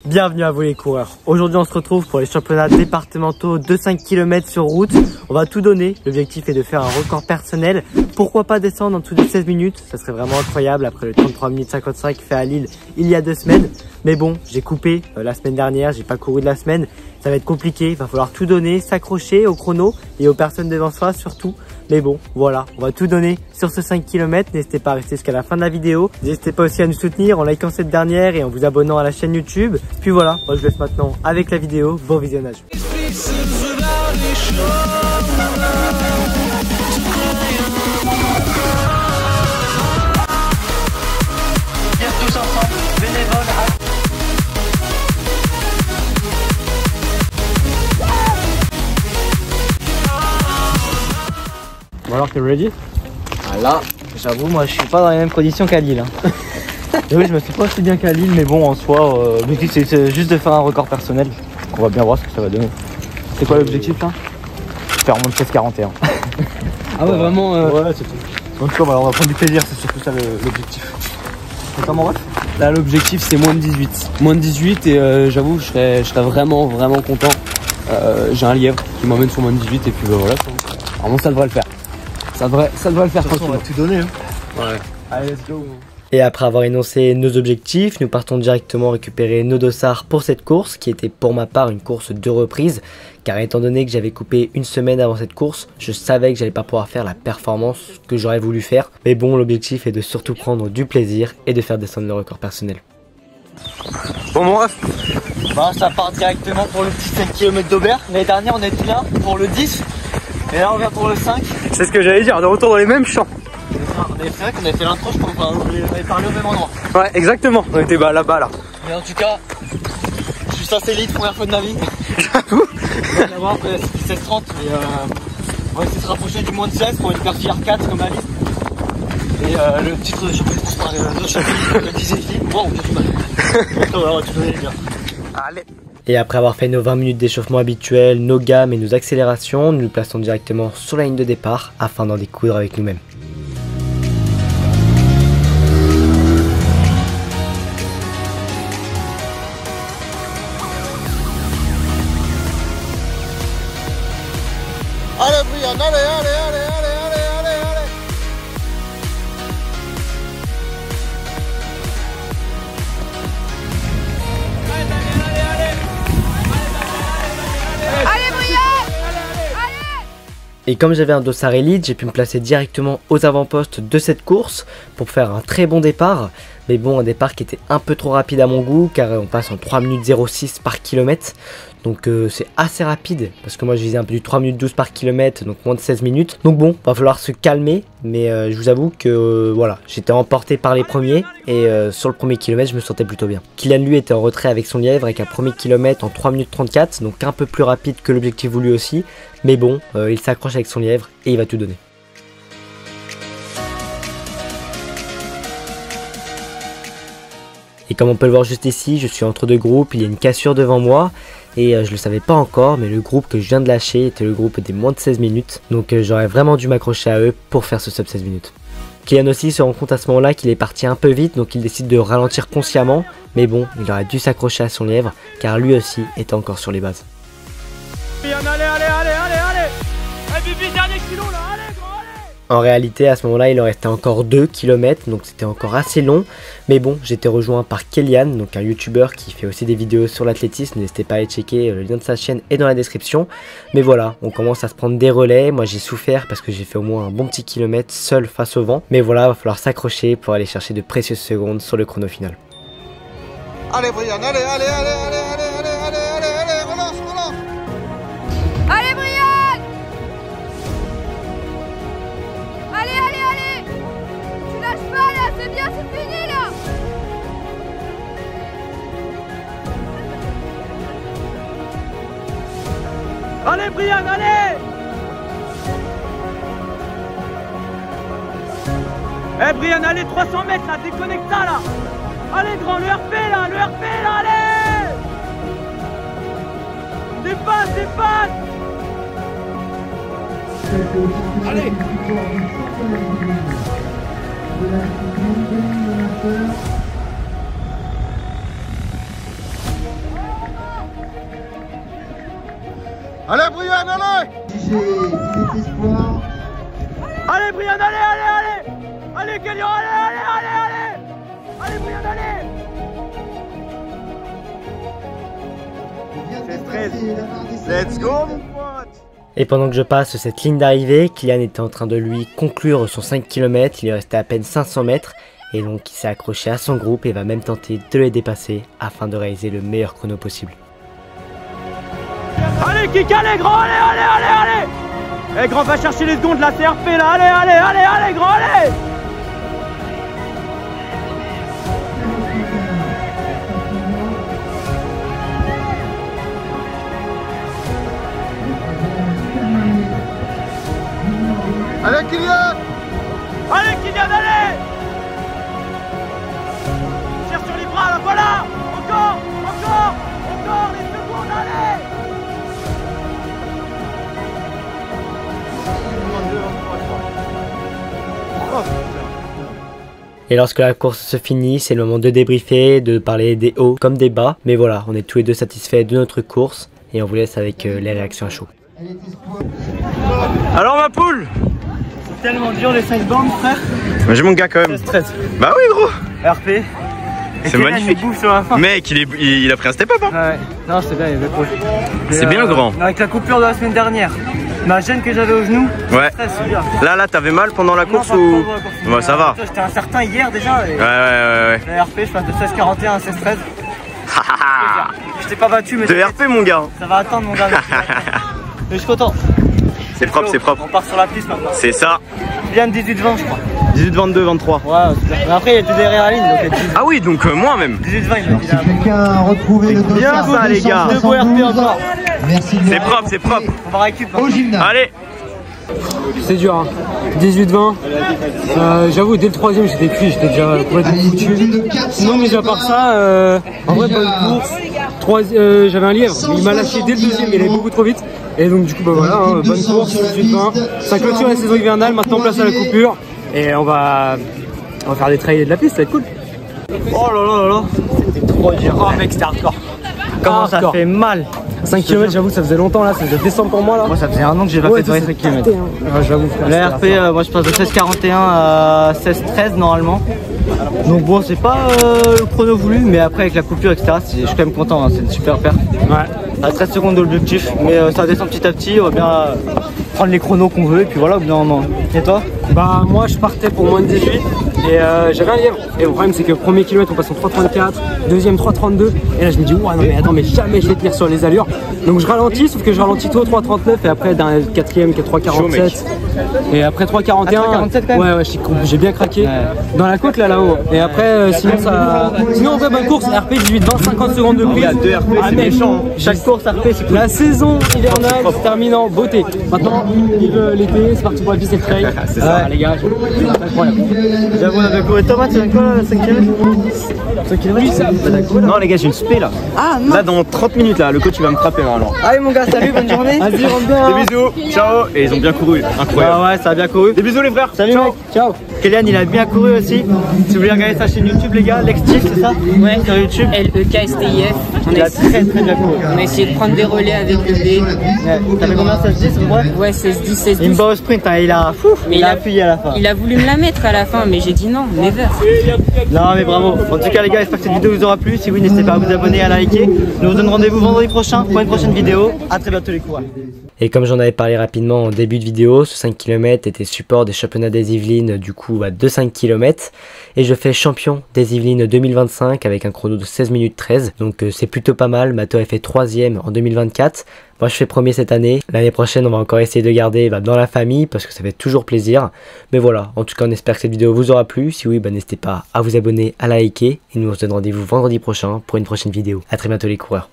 Bienvenue à vous les coureurs. Aujourd'hui on se retrouve pour les championnats départementaux de 5 km sur route. On va tout donner. L'objectif est de faire un record personnel. Pourquoi pas descendre en dessous de 16 minutes? Ça serait vraiment incroyable après le 33 minutes 55 fait à Lille il y a 2 semaines. Mais bon, j'ai coupé la semaine dernière, j'ai pas couru de la semaine. Ça va être compliqué, il va falloir tout donner, s'accrocher au chrono et aux personnes devant soi surtout. Mais bon, voilà, on va tout donner sur ce 5 km. N'hésitez pas à rester jusqu'à la fin de la vidéo. N'hésitez pas aussi à nous soutenir en likant cette dernière et en vous abonnant à la chaîne YouTube. Puis voilà, moi je vous laisse maintenant avec la vidéo. Bon visionnage. Tous ensemble, bénévoles. Bon alors, t'es ready? Là, j'avoue, moi je suis pas dans les mêmes conditions qu'à Lille. Et oui, je me suis pas aussi bien qu'à Lille, mais bon, en soi, l'objectif c'est juste de faire un record personnel. On va bien voir ce que ça va donner. C'est quoi l'objectif là? Faire moins de 16,41. Ah ouais, vraiment Ouais, c'est tout. En tout cas, voilà, on va prendre du plaisir, c'est surtout ça l'objectif. Et comment on va? Là, l'objectif c'est moins de 18. Moins de 18 et j'avoue, je serais vraiment content. J'ai un lièvre qui m'emmène sur moins de 18 et puis voilà. Vraiment, ça devrait le faire. Ça devrait le faire tranquillement. On va tout donner. Hein. Ouais. Allez, let's go. Et après avoir énoncé nos objectifs, nous partons directement récupérer nos dossards pour cette course, qui était pour ma part une course de reprise, car étant donné que j'avais coupé une semaine avant cette course, je savais que j'allais pas pouvoir faire la performance que j'aurais voulu faire. Mais bon, l'objectif est de surtout prendre du plaisir et de faire descendre le record personnel. Bon mon ref, Bah, ça part directement pour le petit 5 km d'Aubert. L'année dernière, on était là pour le 10. Et là, on vient pour le 5. c'est ce que j'allais dire, de retour dans les mêmes champs. On avait fait qu'on avait fait l'intro, je pense qu'on avait parlé au même endroit. Ouais, exactement, on était là-bas là. Mais en tout cas, je suis assez élite, première fois de ma vie. J'avoue. On va voir après, c'est 16,30 et on va essayer de se rapprocher du moins de 16 pour une faire R4 comme la liste. Et le titre de champion de France par les autres champions, le 10 équipes. Wow, j'ai du mal. On va tout donner les gars. Allez. Et après avoir fait nos 20 minutes d'échauffement habituels, nos gammes et nos accélérations, nous nous plaçons directement sur la ligne de départ afin d'en découdre avec nous-mêmes. Allez Brian, allez. Et comme j'avais un dossard élite, j'ai pu me placer directement aux avant-postes de cette course pour faire un très bon départ. Mais bon, un départ qui était un peu trop rapide à mon goût car on passe en 3 minutes 06 par kilomètre. Donc c'est assez rapide parce que moi je visais un peu du 3 minutes 12 par kilomètre, donc moins de 16 minutes. Donc bon, va falloir se calmer, mais je vous avoue que voilà, j'étais emporté par les premiers et sur le premier kilomètre je me sentais plutôt bien. Kylian lui était en retrait avec son lièvre avec un premier kilomètre en 3 minutes 34, donc un peu plus rapide que l'objectif voulu aussi. Mais bon, il s'accroche avec son lièvre et il va tout donner. Et comme on peut le voir juste ici, je suis entre deux groupes, il y a une cassure devant moi. Et je le savais pas encore, mais le groupe que je viens de lâcher était le groupe des moins de 16 minutes. Donc j'aurais vraiment dû m'accrocher à eux pour faire ce sub 16 minutes. Kylian aussi se rend compte à ce moment-là qu'il est parti un peu vite, donc il décide de ralentir consciemment. Mais bon, il aurait dû s'accrocher à son lièvre, car lui aussi était encore sur les bases. Allez. Bibi, dernier kilo là, allez gros, allez. En réalité, à ce moment-là, il en restait encore 2 km, donc c'était encore assez long. Mais bon, j'étais rejoint par Kélian, donc un youtubeur qui fait aussi des vidéos sur l'athlétisme. N'hésitez pas à aller checker, le lien de sa chaîne est dans la description. Mais voilà, on commence à se prendre des relais. Moi, j'ai souffert parce que j'ai fait au moins un bon petit kilomètre seul face au vent. Mais voilà, il va falloir s'accrocher pour aller chercher de précieuses secondes sur le chrono final. Allez Brian, allez, relance. Allez Brian! Allez! Tu lâches pas là, c'est bien, c'est fini là! Allez Brian, allez. Brian, allez, 300 mètres là, déconnecte ça là. Allez grand, le RP là, allez. Dépasse. Allez. Allez Brian, allez! Allez Brian, allez! Allez Kélian, allez! Allez Brian, allez! Let's go mon pote! Et pendant que je passe cette ligne d'arrivée, Kylian était en train de lui conclure son 5 km, il lui restait à peine 500 mètres. Et donc il s'est accroché à son groupe et va même tenter de les dépasser afin de réaliser le meilleur chrono possible. Allez Kik, allez grand, allez! Eh grand, va chercher les secondes, la CRP là, allez grand, allez! Allez Kylian! Allez Kylian, allez! Tire sur les bras là, voilà! Encore, les secondes, allez! Et lorsque la course se finit, c'est le moment de débriefer, de parler des hauts comme des bas. Mais voilà, on est tous les deux satisfaits de notre course et on vous laisse avec les réactions à chaud. Alors ma poule, C'est tellement dur les 5 bandes, frère. J'ai mon gars quand même. Stress. Bah oui gros. RP. C'est magnifique. Sur la fin. Mec, il a pris un step up hein. Ouais, non, c'est bien, il est proche. C'est bien grand. Avec la coupure de la semaine dernière, ma gêne que j'avais au genou, Ouais. stress, c'est bien. Là, t'avais mal pendant la course Non, pas ou... pendant la course. Ouais, ça va. J'étais incertain hier déjà. Et Ouais. la RP, je passe de 16,41 à 16,13. Je t'ai pas battu, mais De RP mon gars. ça va attendre mon gars. Mais je suis content. C'est propre, c'est propre. On part sur la piste maintenant. C'est ça. Bien 18-20, je crois. 18, 22, 23. Ouais, c'est bien. Mais après, il était derrière la ligne, donc il y a 18-20. Ah oui, donc moi même. 18-20, il m'a dit là. Quelqu'un a retrouvé le dossard bien ça, les gars. Deux beaux RP encore. Merci. C'est propre, c'est propre. On va récupérer. Au gymnase. Allez. C'est dur, hein. 18-20. J'avoue, dès le troisième, j'étais cuit, j'étais déjà complètement foutu. Non, mais à part ça, en vrai, bonne course. J'avais un lièvre, il m'a lâché dès le deuxième, il allait beaucoup trop vite. Et donc, du coup, bah voilà, hein, bonne course, 18-20. Ça clôture la saison hivernale, maintenant place à la coupure. Et on va faire des trails et de la piste, ça va être cool. Oh là là. C'était trop dur. Oh mec, c'était hardcore. Comment ça Hardcore. fait mal. 5 km, j'avoue, ça faisait longtemps là, ça faisait décembre pour moi là. Moi, ça faisait un an que j'ai pas fait de vrai 5 km. Ouais, j'avoue, frère, La RP, moi je passe de 16,41 à 16,13 normalement. Donc bon, c'est pas le chrono voulu, mais après avec la coupure, etc., je suis quand même content, hein, c'est une super perte. Ouais. À 13 secondes de l'objectif, mais ça descend petit à petit, on va bien prendre les chronos qu'on veut, et puis voilà, au bout d'un moment. Et toi? Bah moi je partais pour moins de 18 et j'avais un lièvre. Et le problème c'est que premier kilomètre on passe en 3,34, deuxième 3,32 et là je me dis ouais non mais attends mais jamais je vais tenir sur les allures. Donc je ralentis, sauf que je ralentis tôt 3,39 et après d'un quatrième qui est 3,47 et après 3,41 3,47 quand même. ouais j'ai bien craqué dans la côte là-haut. Et après sinon ça sinon en vrai bonne course RP 18-20 50 secondes de prise. Il y a 2 RP, c'est mec, méchant. Chaque course RP, c'est cool. la saison hivernale se termine en beauté. Maintenant l'été c'est parti pour la piste et le trail. C'est ça. Les gars, c'est incroyable. J'avoue, on avait couru. Thomas, tu as quoi là, 5 km 5 km. Non les gars, j'ai une spé là. Ah non. Là dans 30 minutes là, le coach il va me frapper maintenant. Allez mon gars, salut, bonne journée. Vas-y, rentre bien. Des bisous, ciao. Et ils ont bien couru, incroyable. Ah ouais, ça a bien couru. Des bisous les frères. Salut mec. Ciao. Kélian, il a bien couru aussi. Si vous voulez regarder sa chaîne YouTube, les gars, l'Extif, c'est ça? Ouais, sur YouTube. LEKSTIF. Il a très bien couru. On a essayé de prendre des relais avec le B. Ouais. T'as fait combien, 16-10 en vrai? Ouais, 16-10, 16-12. Il me bat au sprint, hein, il a appuyé à la fin. Il a voulu me la mettre à la fin, mais j'ai dit non, never. Non mais bravo. En tout cas les gars, j'espère que cette vidéo vous aura plu. Si oui, n'hésitez pas à vous abonner, à liker. Nous vous donne rendez-vous vendredi prochain pour une prochaine vidéo. À très bientôt les coureurs. Et comme j'en avais parlé rapidement en début de vidéo, ce 5 km était support des championnats des Yvelines du coup de 5 km. Et je fais champion des Yvelines 2025 avec un chrono de 16 minutes 13. Donc c'est plutôt pas mal. Mathieu a fait 3ème en 2024. Moi je fais premier cette année. L'année prochaine on va encore essayer de garder dans la famille parce que ça fait toujours plaisir. Mais voilà, en tout cas on espère que cette vidéo vous aura plu. Si oui, n'hésitez pas à vous abonner, à liker. Et nous on se donne rendez-vous vendredi prochain pour une prochaine vidéo. A très bientôt les coureurs.